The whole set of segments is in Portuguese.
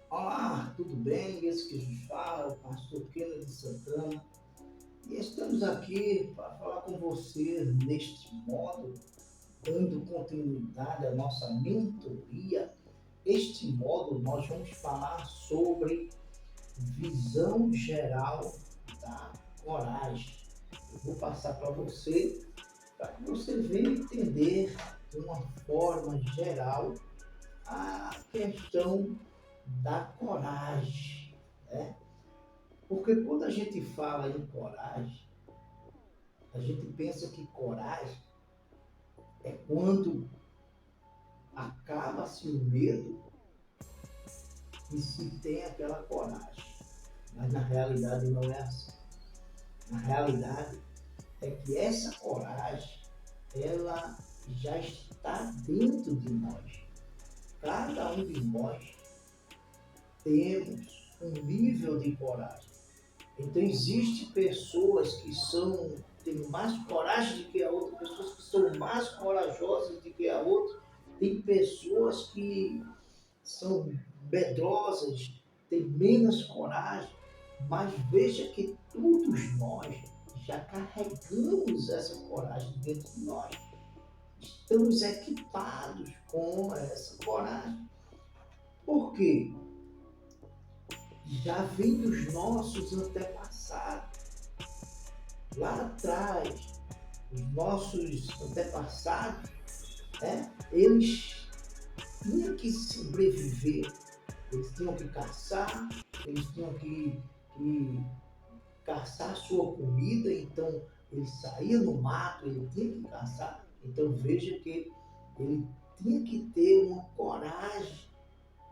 Olá, tudo bem? Esse que nos fala é o pastor Kennedy Santana e estamos aqui para falar com você neste modo, dando continuidade à nossa mentoria. Este modo nós vamos falar sobre visão geral da coragem. Eu vou passar para você que você venha entender de uma forma geral a questão da coragem, né? Porque quando a gente fala em coragem, a gente pensa que coragem é quando acaba-se o medo e se tem aquela coragem. Mas na realidade não é assim. Na realidade é que essa coragem, ela já está dentro de nós. Cada um de nós temos um nível de coragem. Então existem pessoas que têm mais coragem do que a outra, pessoas que são mais corajosas do que a outra, tem pessoas que são medrosas, têm menos coragem, mas veja que todos nós já carregamos essa coragem dentro de nós. Estamos equipados com essa coragem. Por quê? Já vem dos nossos antepassados. Lá atrás, os nossos antepassados, né, eles tinham que sobreviver, eles tinham que caçar, eles tinham que caçar a sua comida, então ele saía no mato, ele tinha que caçar. Então veja que ele tinha que ter uma coragem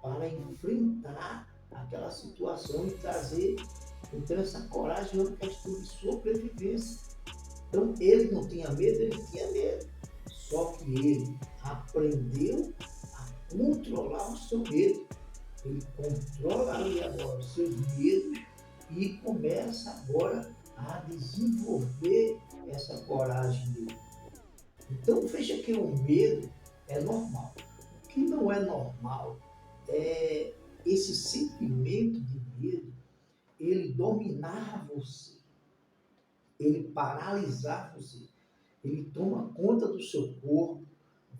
para enfrentar aquela situação e trazer. Então essa coragem é uma questão de sobrevivência. Então ele não tinha medo, ele tinha medo. Só que ele aprendeu a controlar o seu medo. Ele controla ali agora os seus medos e começa agora a desenvolver essa coragem dele. Então veja que o medo é normal. O que não é normal é esse sentimento de medo, ele dominar você, ele paralisar você, ele toma conta do seu corpo,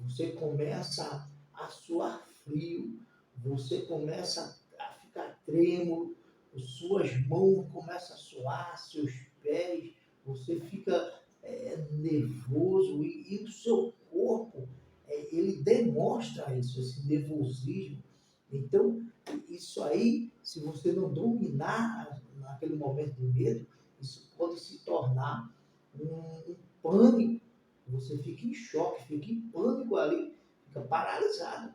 você começa a suar frio, você começa a ficar trêmulo, suas mãos começam a suar, seus pés, você fica nervoso e o seu corpo, ele demonstra isso, esse nervosismo. Então, isso aí, se você não dominar naquele momento de medo, isso pode se tornar um pânico. Você fica em choque, fica em pânico ali, fica paralisado.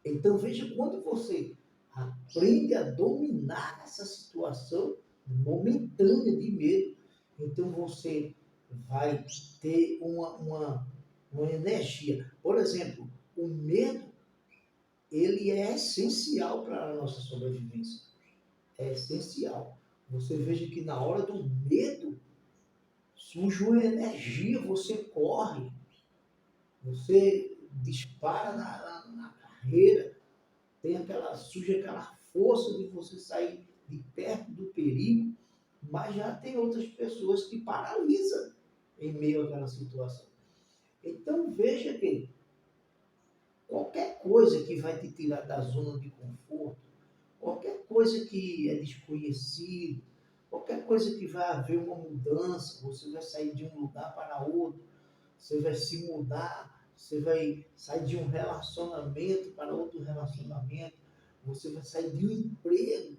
Então veja, quando você aprende a dominar essa situação momentânea de medo, então você vai ter uma energia. Por exemplo, o medo, ele é essencial para a nossa sobrevivência. É essencial. Você veja que na hora do medo, surge uma energia, você corre, você dispara na carreira, surge aquela força de você sair de perto do perigo, mas já tem outras pessoas que paralisam em meio àquela situação. Então veja que qualquer coisa que vai te tirar da zona de conforto, qualquer coisa que é desconhecido, qualquer coisa que vai haver uma mudança, você vai sair de um lugar para outro, você vai se mudar, você vai sair de um relacionamento para outro relacionamento, você vai sair de um emprego.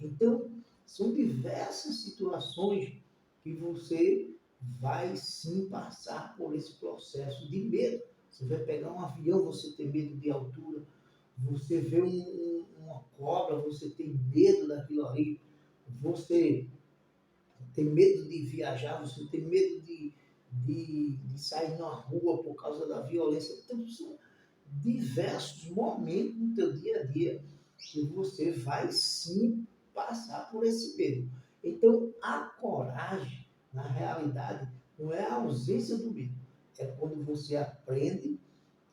Então, são diversas situações que você vai sim passar por esse processo de medo. Você vai pegar um avião, você tem medo de altura, você vê uma cobra, você tem medo daquilo ali, você tem medo de viajar, você tem medo de sair na rua por causa da violência. Então, são diversos momentos no teu dia a dia que você vai sim passar por esse medo. Então, a coragem, na realidade, não é a ausência do medo, é quando você aprende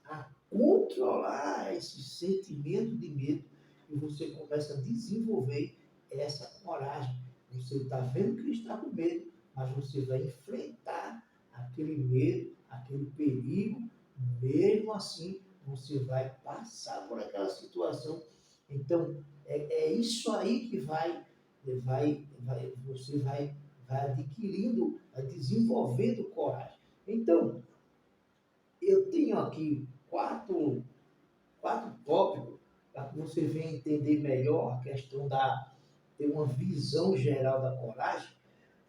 a controlar esse sentimento de medo e você começa a desenvolver essa coragem. Você está vendo que está com medo, mas você vai enfrentar aquele medo, aquele perigo, mesmo assim você vai passar por aquela situação. Então, é isso aí que você vai adquirindo, vai desenvolvendo coragem. Então, eu tenho aqui quatro tópicos para que você venha entender melhor a questão ter uma visão geral da coragem.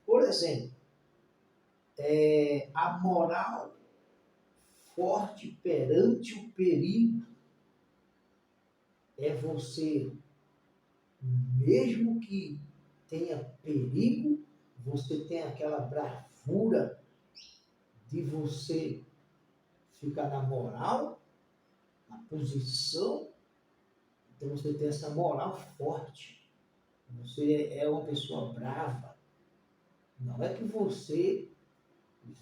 Por exemplo, a moral forte perante o perigo é você, mesmo que tenha perigo, você tem aquela bravura de você ficar na moral, na posição. Então você tem essa moral forte. Você é uma pessoa brava. Não é que você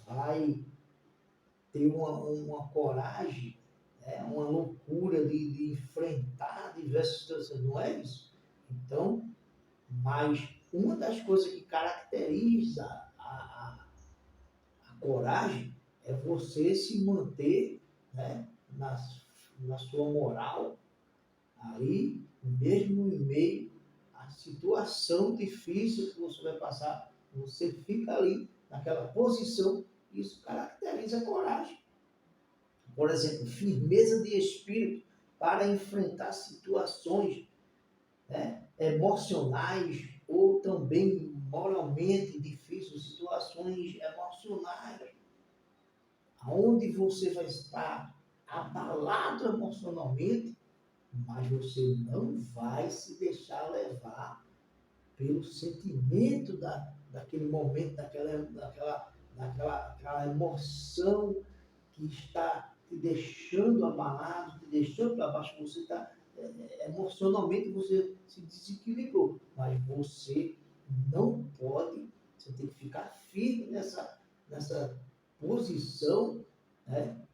vai ter uma coragem, né, uma loucura de enfrentar diversas situações. Não é isso. Então, mas uma das coisas que caracteriza a coragem é você se manter, né, na sua moral, aí, mesmo em meio à situação difícil que você vai passar, você fica ali naquela posição. Isso caracteriza a coragem. Por exemplo, firmeza de espírito para enfrentar situações, né, emocionais ou também moralmente difíceis, situações emocionais, onde você vai estar abalado emocionalmente, mas você não vai se deixar levar pelo sentimento daquele momento, daquela emoção que está te deixando abalado, te deixando para baixo. Você está, emocionalmente, você se desequilibrou, mas você não pode, você tem que ficar firme nessa posição, né?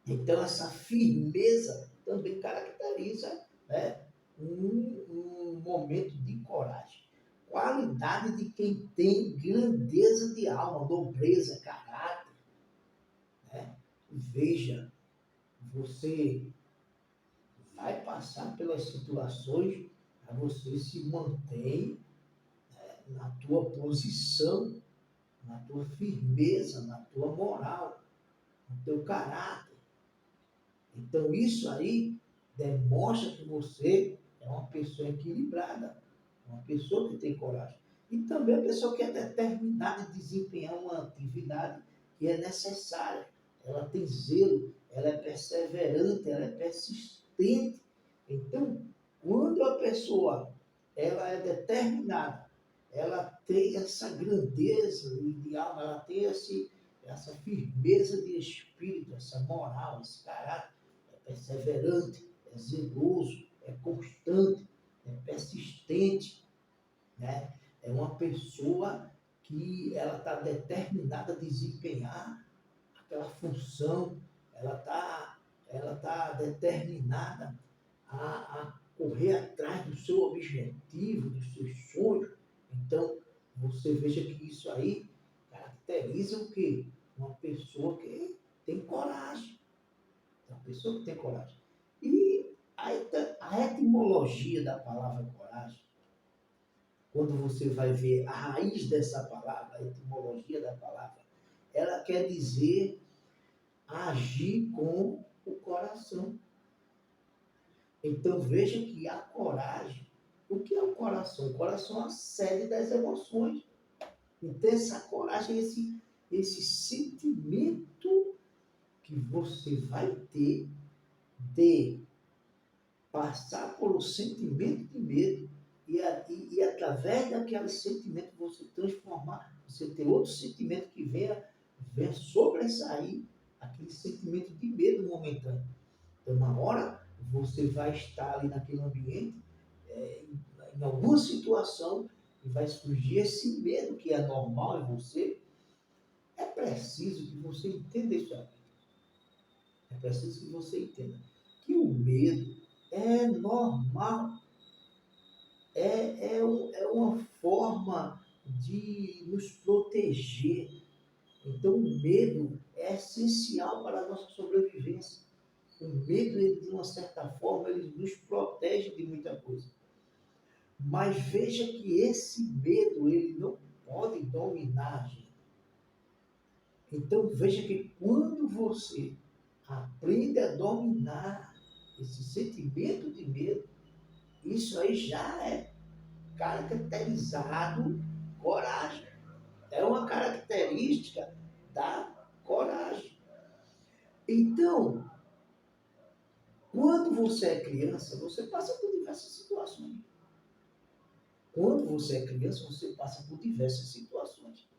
Então, essa firmeza também caracteriza, né, um momento de coragem. Qualidade de quem tem grandeza de alma, nobreza, caráter. Né? Veja, você vai passar pelas situações, mas você se mantém, né, na tua posição, na tua firmeza, na tua moral, no teu caráter. Então, isso aí demonstra que você é uma pessoa equilibrada, uma pessoa que tem coragem. E também uma pessoa que é determinada em desempenhar uma atividade que é necessária. Ela tem zelo, ela é perseverante, ela é persistente. Então, quando a pessoa ela é determinada, ela tem essa grandeza de alma, ela tem essa firmeza de espírito, essa moral, esse caráter, perseverante, é zeloso, é constante, é persistente, né? É uma pessoa que ela está determinada a desempenhar aquela função, ela tá determinada a correr atrás do seu objetivo, dos seus sonhos. Então, você veja que isso aí caracteriza o quê? Uma pessoa que tem coragem. Uma pessoa que tem coragem. E a etimologia da palavra coragem, quando você vai ver a raiz dessa palavra, a etimologia da palavra, ela quer dizer agir com o coração. Então veja que a coragem, o que é o coração? O coração é a sede das emoções. Então essa coragem, esse sentimento que você vai ter de passar por um sentimento de medo e através daquele sentimento você transformar, você ter outro sentimento que venha sobressair aquele sentimento de medo momentâneo. Então, na hora, você vai estar ali naquele ambiente, em alguma situação, e vai surgir esse medo que é normal em você. É preciso que você entenda isso aqui. É preciso que você entenda que o medo é normal. de nos proteger. Então, o medo é essencial para a nossa sobrevivência. O medo, ele, de uma certa forma, ele nos protege de muita coisa. Mas veja que esse medo, ele não pode dominar a gente. Então, veja que quando você aprende a dominar esse sentimento de medo, isso aí já é caracterizado coragem. É uma característica da coragem. Então, quando você é criança, você passa por diversas situações. Quando você é criança, você passa por diversas situações.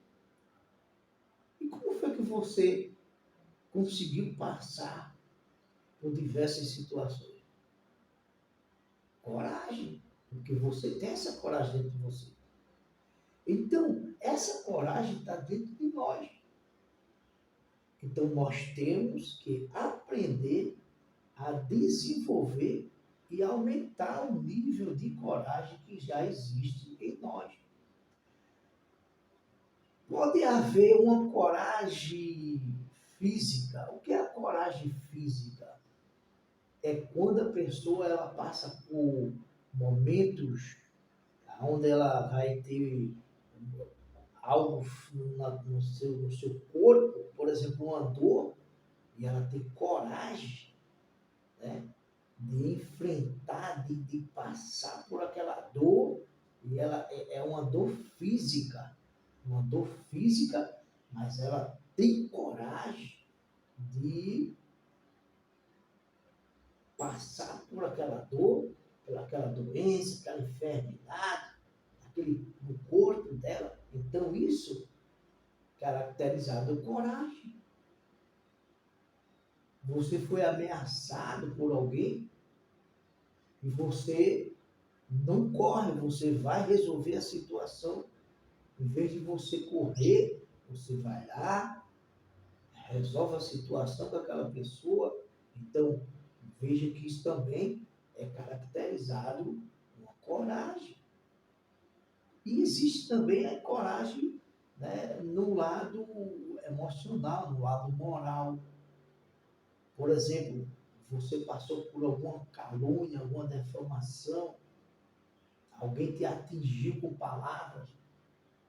E como foi que você conseguiu passar por diversas situações? Coragem, porque você tem essa coragem dentro de você. Então, essa coragem está dentro de nós. Então, nós temos que aprender a desenvolver e aumentar o nível de coragem que já existe em nós. Pode haver uma coragem física. O que é a coragem física? É quando a pessoa ela passa por momentos onde ela vai ter algo no seu corpo, por exemplo, uma dor, e ela tem coragem, né, de enfrentar, de passar por aquela dor, e ela é uma dor física, mas ela tem coragem de passar por aquela dor, por aquela doença, aquela enfermidade, no corpo dela. Então isso caracterizado coragem. Você foi ameaçado por alguém e você não corre, você vai resolver a situação. Em vez de você correr, você vai lá, resolve a situação com aquela pessoa. Então, veja que isso também é caracterizado uma coragem. E existe também a coragem, né, no lado emocional, no lado moral. Por exemplo, você passou por alguma calúnia, alguma defamação, alguém te atingiu com palavras,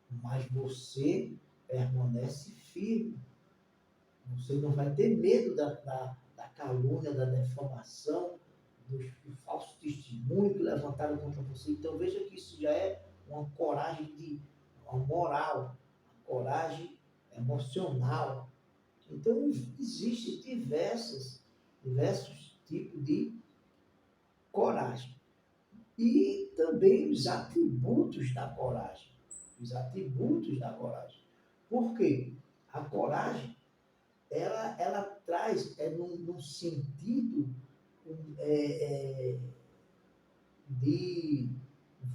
mas você permanece firme. Você não vai ter medo da calúnia, da defamação, do falso testemunho que levantaram contra você. Então veja que isso já é uma coragem uma moral, uma coragem emocional. Então existem diversos tipos de coragem. E também os atributos da coragem. Os atributos da coragem. Por quê? A coragem, ela traz, num sentido de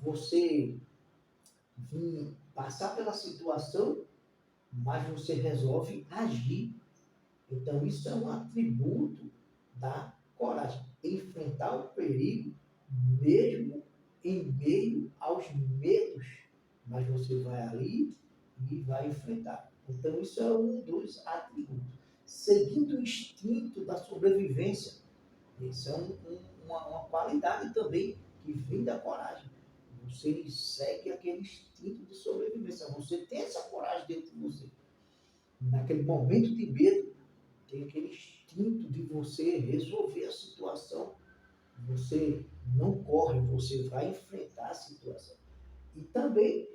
você vir passar pela situação, mas você resolve agir. Então, isso é um atributo da coragem. Enfrentar o perigo, mesmo em meio aos medos, mas você vai ali e vai enfrentar. Então, isso é um dos atributos. Seguindo o instinto da sobrevivência. Isso é uma qualidade também que vem da coragem. Você segue aquele instinto de sobrevivência. Você tem essa coragem dentro de você. Naquele momento de medo, tem aquele instinto de você resolver a situação. Você não corre, você vai enfrentar a situação. E também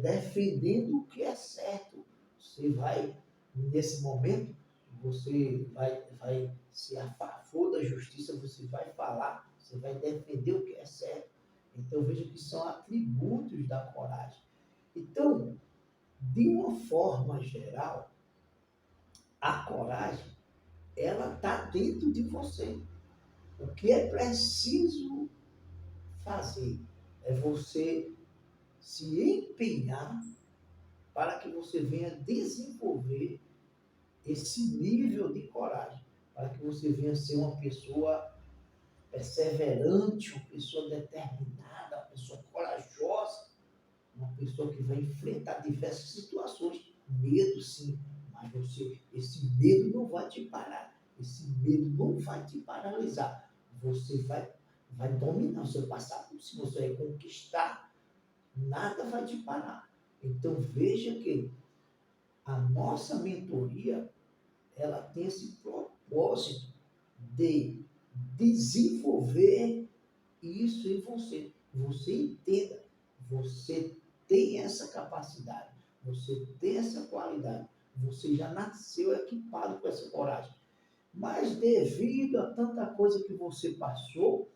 defendendo o que é certo. Você vai, nesse momento, você vai ser a favor da justiça, você vai falar, você vai defender o que é certo. Então veja que são atributos da coragem. Então, de uma forma geral, a coragem, ela está dentro de você. O que é preciso fazer é você se empenhar para que você venha desenvolver esse nível de coragem, para que você venha ser uma pessoa perseverante, uma pessoa determinada, uma pessoa corajosa, uma pessoa que vai enfrentar diversas situações. Medo, sim, mas esse medo não vai te parar. Esse medo não vai te paralisar. Você vai dominar o seu passado. Se você vai conquistar, nada vai te parar. Então veja que a nossa mentoria, ela tem esse propósito de desenvolver isso em você. Você entenda, você tem essa capacidade, você tem essa qualidade, você já nasceu equipado com essa coragem. Mas devido a tanta coisa que você passou,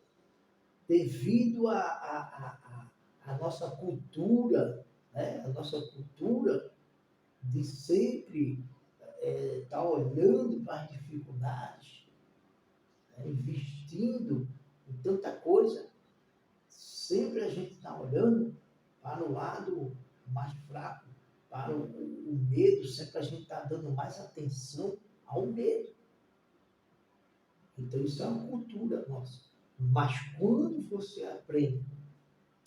devido a nossa cultura, né? A nossa cultura de sempre estar olhando para as dificuldades, né? Investindo em tanta coisa, sempre a gente está olhando para o lado mais fraco, para o medo, sempre a gente está dando mais atenção ao medo. Então isso é uma cultura nossa. Mas quando você aprende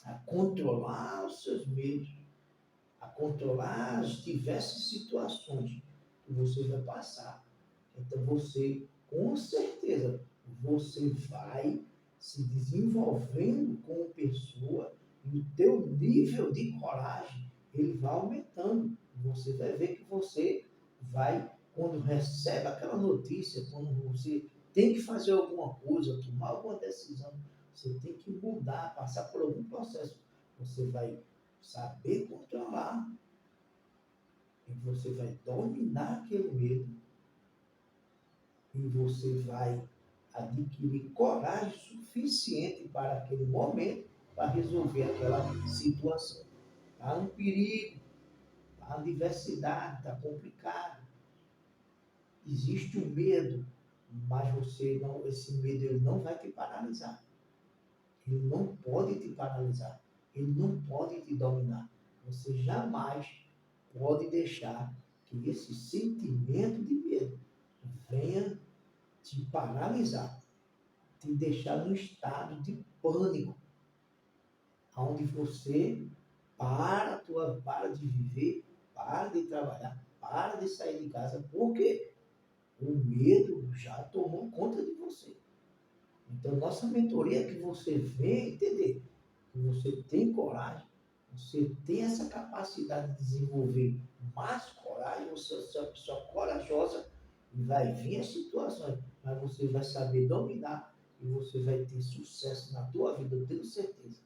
a controlar os seus medos, a controlar as diversas situações que você vai passar, então você, com certeza, você vai se desenvolvendo como pessoa e o teu nível de coragem, ele vai aumentando. Você vai ver que você vai, quando recebe aquela notícia, quando você tem que fazer alguma coisa, tomar alguma decisão, você tem que mudar, passar por algum processo. Você vai saber controlar e você vai dominar aquele medo e você vai adquirir coragem suficiente para aquele momento para resolver aquela situação. Há um perigo, há uma diversidade, está complicado. Existe um medo, mas você não, esse medo ele não vai te paralisar. Ele não pode te paralisar. Ele não pode te dominar. Você jamais pode deixar que esse sentimento de medo venha te paralisar, te deixar num estado de pânico, onde você para de viver, para de trabalhar, para de sair de casa, porque o medo já tomou conta de você. Então, nossa mentoria é que você venha entender que você tem coragem, você tem essa capacidade de desenvolver mais coragem, você é uma pessoa corajosa e vai vir as situações, mas você vai saber dominar e você vai ter sucesso na tua vida, eu tenho certeza.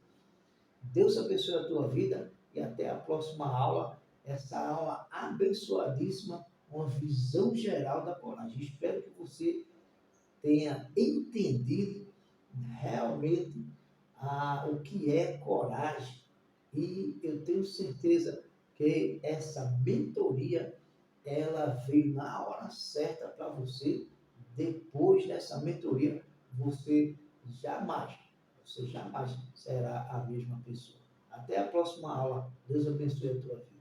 Deus abençoe a tua vida e até a próxima aula, essa aula abençoadíssima, uma visão geral da coragem. Espero que você tenha entendido realmente o que é coragem. E eu tenho certeza que essa mentoria, ela veio na hora certa para você. Depois dessa mentoria, você jamais, você jamais será a mesma pessoa. Até a próxima aula. Deus abençoe a tua vida.